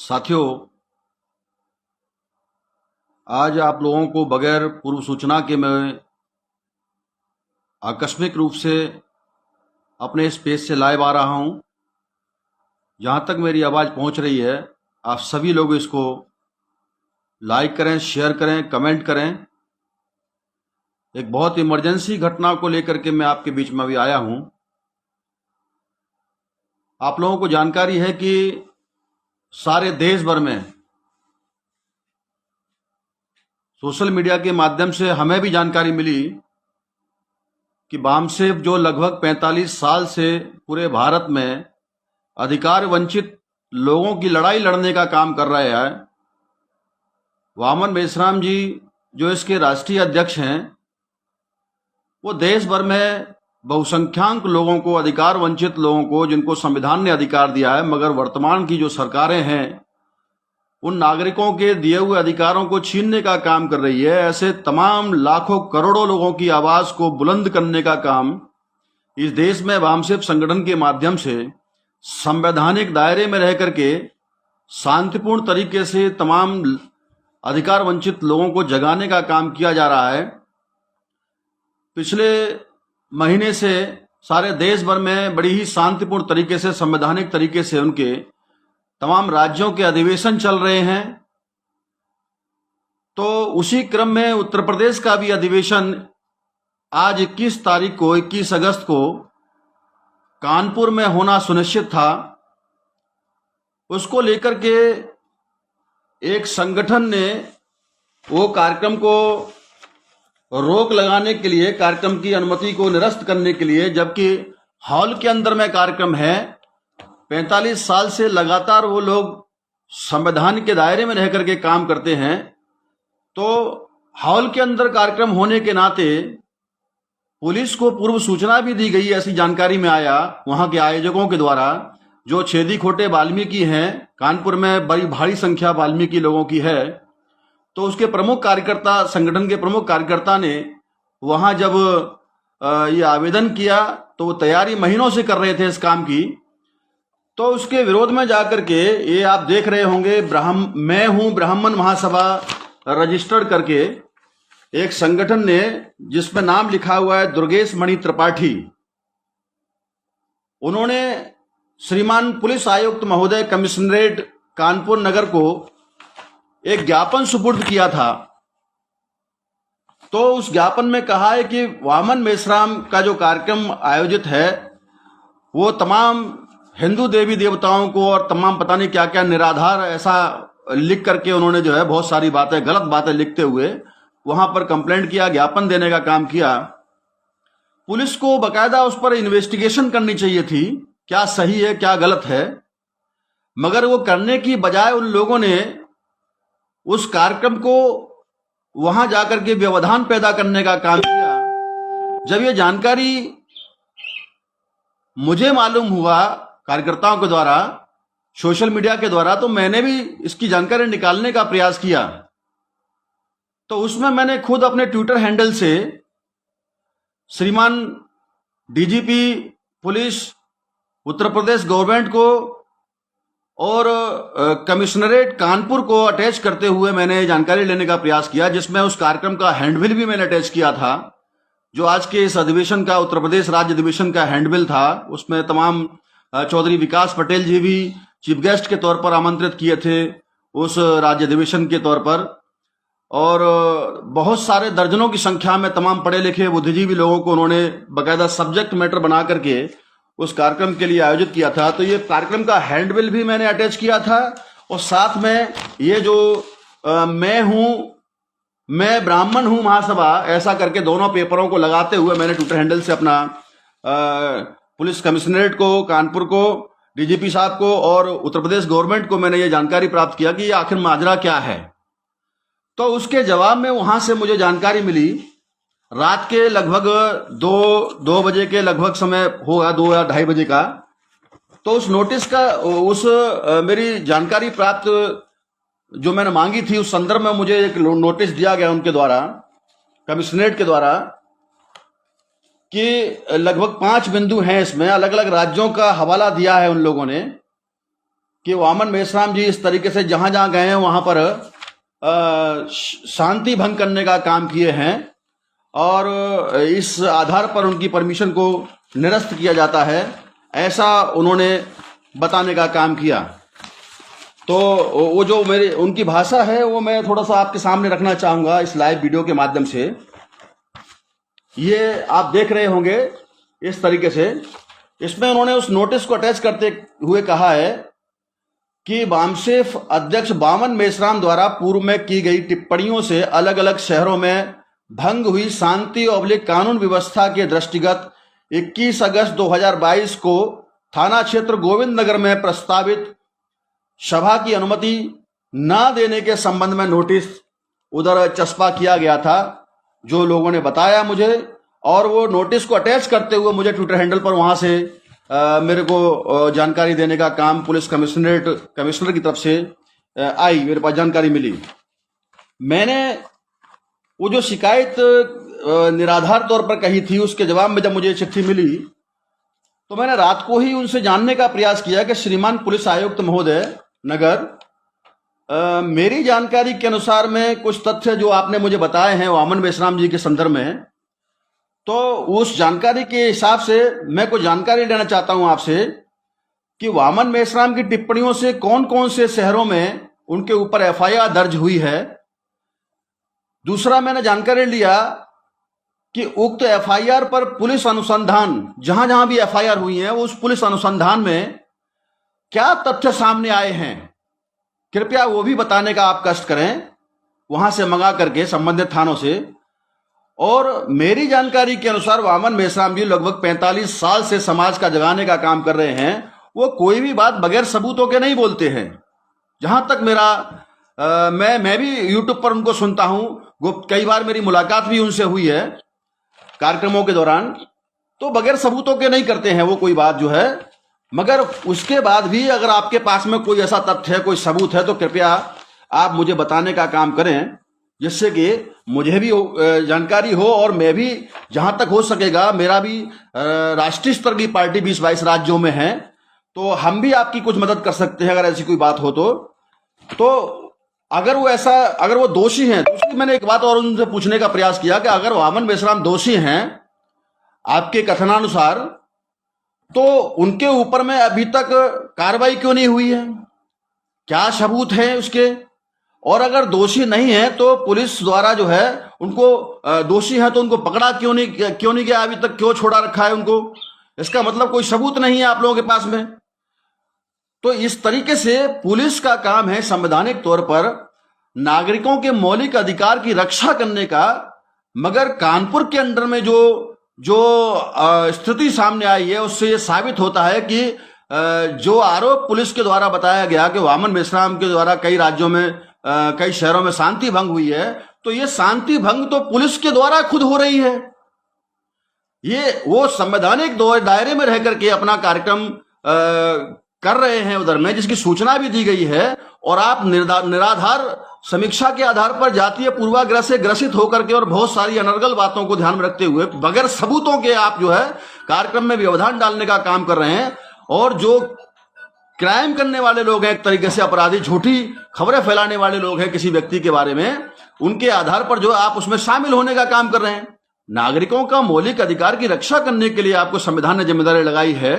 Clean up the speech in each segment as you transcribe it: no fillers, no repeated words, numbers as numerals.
साथियों, आज आप लोगों को बगैर पूर्व सूचना के मैं आकस्मिक रूप से अपने स्पेस से लाइव आ रहा हूं। जहां तक मेरी आवाज़ पहुंच रही है, आप सभी लोग इसको लाइक करें, शेयर करें, कमेंट करें। एक बहुत इमरजेंसी घटना को लेकर के मैं आपके बीच में अभी आया हूं। आप लोगों को जानकारी है कि सारे देश भर में सोशल मीडिया के माध्यम से हमें भी जानकारी मिली कि वामसेव जो लगभग 45 साल से पूरे भारत में अधिकार वंचित लोगों की लड़ाई लड़ने का काम कर रहे हैं, वामन मेश्राम जी जो इसके राष्ट्रीय अध्यक्ष हैं, वो देश भर में बहुसंख्यक लोगों को, अधिकार वंचित लोगों को, जिनको संविधान ने अधिकार दिया है, मगर वर्तमान की जो सरकारें हैं उन नागरिकों के दिए हुए अधिकारों को छीनने का काम कर रही है। ऐसे तमाम लाखों करोड़ों लोगों की आवाज को बुलंद करने का काम इस देश में वामसेव संगठन के माध्यम से संवैधानिक दायरे में रह करके शांतिपूर्ण तरीके से तमाम अधिकार वंचित लोगों को जगाने का काम किया जा रहा है। पिछले महीने से सारे देश भर में बड़ी ही शांतिपूर्ण तरीके से, संवैधानिक तरीके से उनके तमाम राज्यों के अधिवेशन चल रहे हैं। तो उसी क्रम में उत्तर प्रदेश का भी अधिवेशन आज 21 तारीख को, 21 अगस्त को कानपुर में होना सुनिश्चित था। उसको लेकर के एक संगठन ने वो कार्यक्रम को रोक लगाने के लिए, कार्यक्रम की अनुमति को निरस्त करने के लिए, जबकि हॉल के अंदर में कार्यक्रम है, 45 साल से लगातार वो लोग संविधान के दायरे में रह करके काम करते हैं, तो हॉल के अंदर कार्यक्रम होने के नाते पुलिस को पूर्व सूचना भी दी गई, ऐसी जानकारी में आया वहां के आयोजकों के द्वारा। जो छेदी खोटे वाल्मीकि हैं, कानपुर में बड़ी भारी संख्या वाल्मीकि लोगों की है, तो उसके प्रमुख कार्यकर्ता, संगठन के प्रमुख कार्यकर्ता ने वहां जब ये आवेदन किया तो वो तैयारी महीनों से कर रहे थे इस काम की। तो उसके विरोध में जाकर के, ये आप देख रहे होंगे, मैं हूं ब्राह्मण महासभा रजिस्टर्ड करके एक संगठन ने, जिसमें नाम लिखा हुआ है दुर्गेश मणि त्रिपाठी, उन्होंने श्रीमान पुलिस आयुक्त महोदय, कमिश्नरेट कानपुर नगर को एक ज्ञापन सुपुर्द किया था। तो उस ज्ञापन में कहा है कि वामन मेश्राम का जो कार्यक्रम आयोजित है वो तमाम हिंदू देवी देवताओं को और तमाम पता नहीं क्या क्या निराधार, ऐसा लिख करके उन्होंने जो है बहुत सारी बातें, गलत बातें लिखते हुए वहां पर कंप्लेंट किया, ज्ञापन देने का काम किया। पुलिस को बकायदा उस पर इन्वेस्टिगेशन करनी चाहिए थी, क्या सही है क्या गलत है, मगर वो करने की बजाय उन लोगों ने उस कार्यक्रम को वहां जाकर के व्यवधान पैदा करने का काम किया। जब ये जानकारी मुझे मालूम हुआ कार्यकर्ताओं के द्वारा, सोशल मीडिया के द्वारा, तो मैंने भी इसकी जानकारी निकालने का प्रयास किया। तो उसमें मैंने खुद अपने ट्विटर हैंडल से श्रीमान DGP police Uttar Pradesh government को और कमिश्नरेट कानपुर को अटैच करते हुए मैंने जानकारी लेने का प्रयास किया, जिसमें उस कार्यक्रम का हैंडबिल भी मैंने अटैच किया था, जो आज के इस अधिवेशन का, उत्तर प्रदेश राज्य अधिवेशन का हैंडबिल था। उसमें तमाम चौधरी विकास पटेल जी भी चीफ गेस्ट के तौर पर आमंत्रित किए थे उस राज्य अधिवेशन के तौर पर, और बहुत सारे दर्जनों की संख्या में तमाम पढ़े लिखे बुद्धिजीवी लोगों को उन्होंने बकायदा सब्जेक्ट मैटर बना करके उस कार्यक्रम के लिए आयोजित किया था। तो ये कार्यक्रम का हैंडबिल भी मैंने अटैच किया था, और साथ में ये जो मैं ब्राह्मण हूं महासभा, ऐसा करके दोनों पेपरों को लगाते हुए मैंने ट्विटर हैंडल से अपना पुलिस कमिश्नरेट को, कानपुर को, डीजीपी साहब को और उत्तर प्रदेश गवर्नमेंट को मैंने ये जानकारी प्राप्त किया कि ये आखिर माजरा क्या है। तो उसके जवाब में वहां से मुझे जानकारी मिली, रात के लगभग 2 बजे के लगभग समय होगा, 2 या 2:30 बजे का। तो उस नोटिस का, मेरी जानकारी प्राप्त जो मैंने मांगी थी, उस संदर्भ में मुझे एक नोटिस दिया गया उनके द्वारा, कमिश्नरेट के द्वारा, कि लगभग 5 बिंदु हैं इसमें, अलग अलग राज्यों का हवाला दिया है उन लोगों ने। कि वामन मेश्राम जी इस तरीके से जहां जहां गए हैं वहां पर शांति भंग करने का काम किए हैं और इस आधार पर उनकी परमिशन को निरस्त किया जाता है, ऐसा उन्होंने बताने का काम किया। तो वो जो मेरी उनकी भाषा है वो मैं थोड़ा सा आपके सामने रखना चाहूंगा इस लाइव वीडियो के माध्यम से। ये आप देख रहे होंगे इस तरीके से। इसमें उन्होंने उस नोटिस को अटैच करते हुए कहा है कि वामसेफ अध्यक्ष वामन मेश्राम द्वारा पूर्व में की गई टिप्पणियों से अलग अलग शहरों में भंग हुई शांति और कानून व्यवस्था के दृष्टिगत 21 अगस्त 2022 को थाना क्षेत्र गोविंद नगर में प्रस्तावित सभा की अनुमति न देने के संबंध में नोटिस उधर चस्पा किया गया था, जो लोगों ने बताया मुझे। और वो नोटिस को अटैच करते हुए मुझे ट्विटर हैंडल पर वहां से मेरे को जानकारी देने का काम पुलिस कमिश्नर की तरफ से आई, मेरे पास जानकारी मिली। मैंने वो जो शिकायत निराधार तौर पर कही थी, उसके जवाब में जब मुझे चिट्ठी मिली तो मैंने रात को ही उनसे जानने का प्रयास किया कि श्रीमान पुलिस आयुक्त महोदय नगर, मेरी जानकारी के अनुसार में कुछ तथ्य जो आपने मुझे बताए हैं वामन मेश्राम जी के संदर्भ में, तो उस जानकारी के हिसाब से मैं कुछ जानकारी लेना चाहता हूं आपसे कि वामन मेश्राम की टिप्पणियों से कौन कौन से शहरों में उनके ऊपर एफआईआर दर्ज हुई है। दूसरा, मैंने जानकारी लिया कि उक्त एफआईआर पर पुलिस अनुसंधान, जहां जहां भी एफआईआर हुई है उस पुलिस अनुसंधान में क्या तथ्य सामने आए हैं, कृपया वो भी बताने का आप कष्ट करें वहां से मंगा करके संबंधित थानों से। और मेरी जानकारी के अनुसार वामन मेश्राम जी लगभग 45 साल से समाज का जगाने का काम कर रहे हैं। वो कोई भी बात बगैर सबूतों के नहीं बोलते हैं। जहां तक मेरा मैं भी यूट्यूब पर उनको सुनता हूं, कई बार मेरी मुलाकात भी उनसे हुई है कार्यक्रमों के दौरान, तो बगैर सबूतों के नहीं करते हैं वो कोई बात जो है। मगर उसके बाद भी अगर आपके पास में कोई ऐसा तथ्य है, कोई सबूत है, तो कृपया आप मुझे बताने का काम करें, जिससे कि मुझे भी जानकारी हो और मैं भी जहां तक हो सकेगा, मेरा भी राष्ट्रीय स्तर की पार्टी 20-22 राज्यों में है, तो हम भी आपकी कुछ मदद कर सकते हैं अगर ऐसी कोई बात हो तो अगर वो दोषी हैं। दूसरी, मैंने एक बात और उनसे पूछने का प्रयास किया कि अगर वामन मेश्राम दोषी हैं आपके कथनानुसार, तो उनके ऊपर में अभी तक कार्रवाई क्यों नहीं हुई है, क्या सबूत है उसके? और अगर दोषी नहीं है तो पुलिस द्वारा जो है उनको दोषी है तो उनको पकड़ा क्यों नहीं गया अभी तक, क्यों छोड़ा रखा है उनको? इसका मतलब कोई सबूत नहीं है आप लोगों के पास में। तो इस तरीके से पुलिस का काम है संवैधानिक तौर पर नागरिकों के मौलिक अधिकार की रक्षा करने का। मगर कानपुर के अंदर में जो स्थिति सामने आई है उससे ये साबित होता है कि जो आरोप पुलिस के द्वारा बताया गया कि वामन मेश्राम के द्वारा कई राज्यों में कई शहरों में शांति भंग हुई है, तो ये शांति भंग तो पुलिस के द्वारा खुद हो रही है। ये वो संवैधानिक दायरे में रह करके अपना कार्यक्रम कर रहे हैं उधर में, जिसकी सूचना भी दी गई है। और आप निराधार समीक्षा के आधार पर जातीय पूर्वाग्रह से ग्रसित होकर के और बहुत सारी अनर्गल बातों को ध्यान में रखते हुए बगैर सबूतों के आप जो है कार्यक्रम में व्यवधान डालने का काम कर रहे हैं। और जो क्राइम करने वाले लोग हैं, एक तरीके से अपराधी, झूठी खबरें फैलाने वाले लोग हैं किसी व्यक्ति के बारे में, उनके आधार पर जो आप उसमें शामिल होने का काम कर रहे हैं। नागरिकों का मौलिक अधिकार की रक्षा करने के लिए आपको संविधान ने जिम्मेदारी लगाई है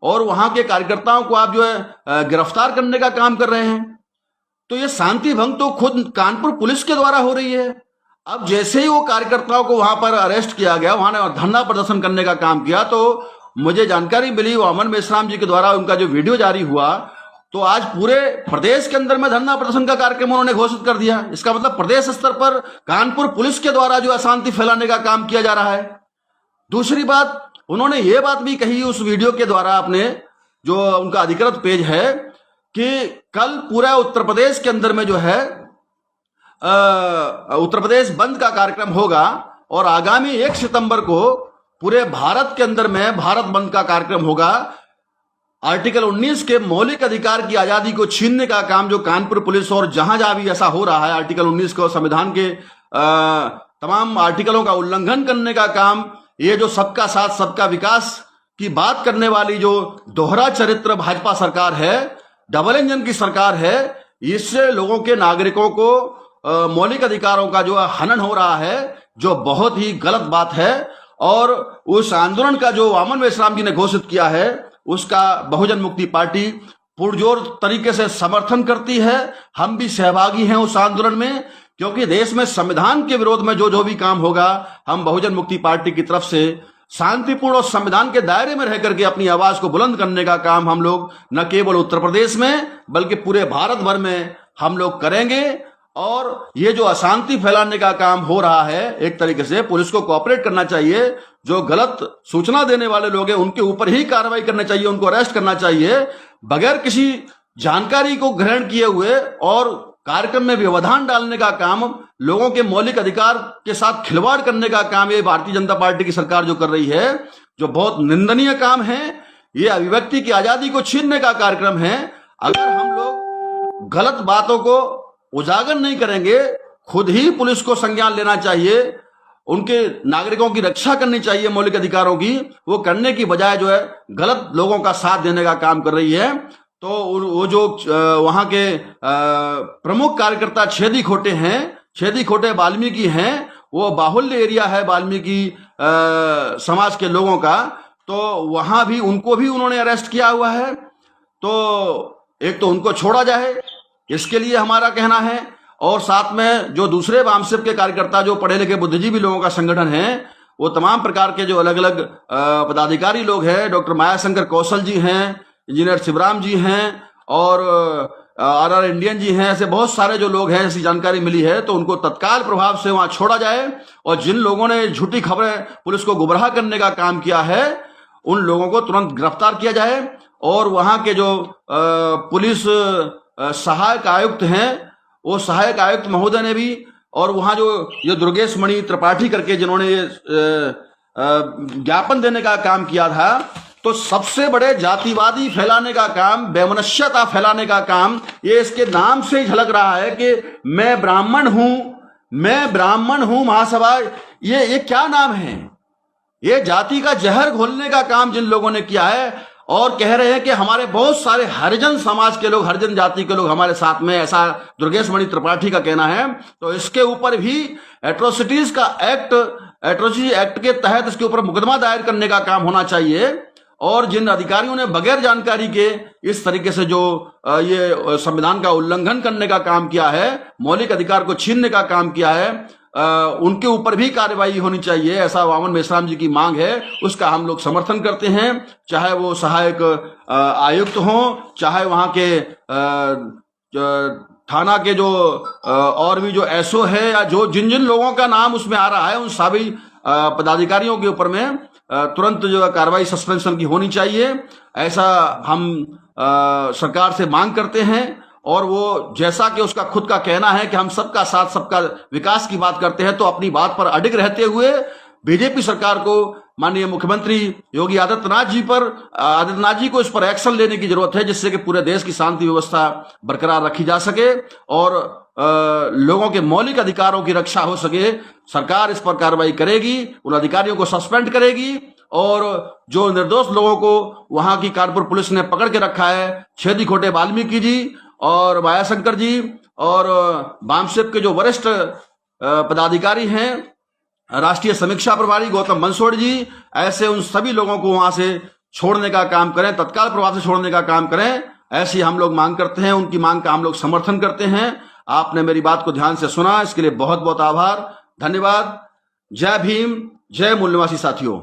और वहां के कार्यकर्ताओं को आप जो है गिरफ्तार करने का काम कर रहे हैं। तो ये शांति भंग तो खुद कानपुर पुलिस के द्वारा हो रही है। अब जैसे ही वो कार्यकर्ताओं को वहां पर अरेस्ट किया गया, वहां ने धरना प्रदर्शन करने का काम किया, तो मुझे जानकारी मिली वामन मेश्राम जी के द्वारा उनका जो वीडियो जारी हुआ, तो आज पूरे प्रदेश के अंदर में धरना प्रदर्शन का कार्यक्रम उन्होंने घोषित कर दिया। इसका मतलब प्रदेश स्तर पर कानपुर पुलिस के द्वारा जो अशांति फैलाने का काम किया जा रहा है। दूसरी बात, उन्होंने ये बात भी कही उस वीडियो के द्वारा, अपने जो उनका अधिकृत पेज है, कि कल पूरा उत्तर प्रदेश के अंदर में जो है उत्तर प्रदेश बंद का कार्यक्रम होगा और आगामी 1 सितंबर को पूरे भारत के अंदर में भारत बंद का कार्यक्रम होगा। आर्टिकल 19 के मौलिक अधिकार की आजादी को छीनने का काम जो कानपुर पुलिस और जहां जहां भी ऐसा हो रहा है, आर्टिकल 19 को, संविधान के तमाम आर्टिकलों का उल्लंघन करने का काम, ये जो सबका साथ सबका विकास की बात करने वाली जो दोहरा चरित्र भाजपा सरकार है, डबल इंजन की सरकार है। इससे लोगों के, नागरिकों को मौलिक अधिकारों का जो हनन हो रहा है, जो बहुत ही गलत बात है। और उस आंदोलन का जो वामन मेश्राम जी ने घोषित किया है, उसका बहुजन मुक्ति पार्टी पुरजोर तरीके से समर्थन करती है। हम भी सहभागी हैं उस आंदोलन में, क्योंकि देश में संविधान के विरोध में जो जो भी काम होगा, हम बहुजन मुक्ति पार्टी की तरफ से शांतिपूर्ण और संविधान के दायरे में रह करके अपनी आवाज को बुलंद करने का काम हम लोग न केवल उत्तर प्रदेश में बल्कि पूरे भारत भर में हम लोग करेंगे। और ये जो अशांति फैलाने का काम हो रहा है, एक तरीके से पुलिस को कोऑपरेट करना चाहिए। जो गलत सूचना देने वाले लोग हैं उनके ऊपर ही कार्रवाई करनी चाहिए, उनको अरेस्ट करना चाहिए, बगैर किसी जानकारी को ग्रहण किए हुए। और कार्यक्रम में व्यवधान डालने का काम, लोगों के मौलिक अधिकार के साथ खिलवाड़ करने का काम ये भारतीय जनता पार्टी की सरकार जो कर रही है, जो बहुत निंदनीय काम है। ये अभिव्यक्ति की आजादी को छीनने का कार्यक्रम है। अगर हम लोग गलत बातों को उजागर नहीं करेंगे, खुद ही पुलिस को संज्ञान लेना चाहिए, उनके नागरिकों की रक्षा करनी चाहिए, मौलिक अधिकारों की, वो करने की बजाय जो है गलत लोगों का साथ देने का काम कर रही है। तो वो जो वहां के प्रमुख कार्यकर्ता छेदी खोटे हैं, छेदी खोटे वाल्मीकि हैं, वो बाहुल्य एरिया है वाल्मीकि समाज के लोगों का, तो वहां भी उनको भी उन्होंने अरेस्ट किया हुआ है। तो एक तो उनको छोड़ा जाए, इसके लिए हमारा कहना है। और साथ में जो दूसरे वामसिप के कार्यकर्ता, जो पढ़े लिखे बुद्धिजीवी लोगों का संगठन है, वो तमाम प्रकार के जो अलग अलग पदाधिकारी लोग हैं, डॉक्टर मायाशंकर कौशल जी हैं, इंजीनियर शिवराम जी हैं, और आर इंडियन जी हैं, ऐसे बहुत सारे जो लोग हैं, ऐसी जानकारी मिली है, तो उनको तत्काल प्रभाव से वहां छोड़ा जाए। और जिन लोगों ने झूठी खबरें पुलिस को गुमराह करने का काम किया है, उन लोगों को तुरंत गिरफ्तार किया जाए। और वहां के जो पुलिस सहायक आयुक्त हैं, वो सहायक आयुक्त महोदय ने भी, और वहां जो ये दुर्गेश मणि त्रिपाठी करके जिन्होंने ज्ञापन देने का काम किया था, तो सबसे बड़े जातिवादी फैलाने का काम, वैमनस्यता फैलाने का काम, ये इसके नाम से ही झलक रहा है कि मैं ब्राह्मण हूं, मैं ब्राह्मण हूं महासभा। ये क्या नाम है? ये जाति का जहर घोलने का काम जिन लोगों ने किया है, और कह रहे हैं कि हमारे बहुत सारे हरिजन समाज के लोग, हरिजन जाति के लोग हमारे साथ में, ऐसा दुर्गेश मणि त्रिपाठी का कहना है। तो इसके ऊपर भी एट्रोसिटीज का एक्ट, एट्रोसिटी एक्ट के तहत इसके ऊपर मुकदमा दायर करने का काम होना चाहिए। और जिन अधिकारियों ने बगैर जानकारी के इस तरीके से जो ये संविधान का उल्लंघन करने का काम किया है, मौलिक अधिकार को छीनने का काम किया है, उनके ऊपर भी कार्रवाई होनी चाहिए, ऐसा वामन मेश्राम जी की मांग है। उसका हम लोग समर्थन करते हैं, चाहे वो सहायक आयुक्त हों, चाहे वहां के थाना के जो और भी जो एसओ है, या जो जिन जिन लोगों का नाम उसमें आ रहा है, उन सभी पदाधिकारियों के ऊपर में तुरंत जो कार्रवाई सस्पेंशन की होनी चाहिए, ऐसा हम सरकार से मांग करते हैं। और वो जैसा कि उसका खुद का कहना है कि हम सबका साथ, सबका विकास की बात करते हैं, तो अपनी बात पर अडिग रहते हुए बीजेपी सरकार को, माननीय मुख्यमंत्री योगी आदित्यनाथ जी को इस पर एक्शन लेने की जरूरत है, जिससे कि पूरे देश की शांति व्यवस्था बरकरार रखी जा सके और लोगों के मौलिक अधिकारों की रक्षा हो सके। सरकार इस पर कार्रवाई करेगी, उन अधिकारियों को सस्पेंड करेगी, और जो निर्दोष लोगों को वहां की कानपुर पुलिस ने पकड़ के रखा है, छेदी खोटे वाल्मीकि जी और मायाशंकर जी और वामसिप के जो वरिष्ठ पदाधिकारी हैं, राष्ट्रीय समीक्षा प्रभारी गौतम बंसोड़ जी, ऐसे उन सभी लोगों को वहां से छोड़ने का काम करें, तत्काल प्रभाव से छोड़ने का काम करें, ऐसी हम लोग मांग करते हैं। उनकी मांग का हम लोग समर्थन करते हैं। आपने मेरी बात को ध्यान से सुना, इसके लिए बहुत बहुत आभार, धन्यवाद। जय भीम, जय मूल्यवासी साथियों।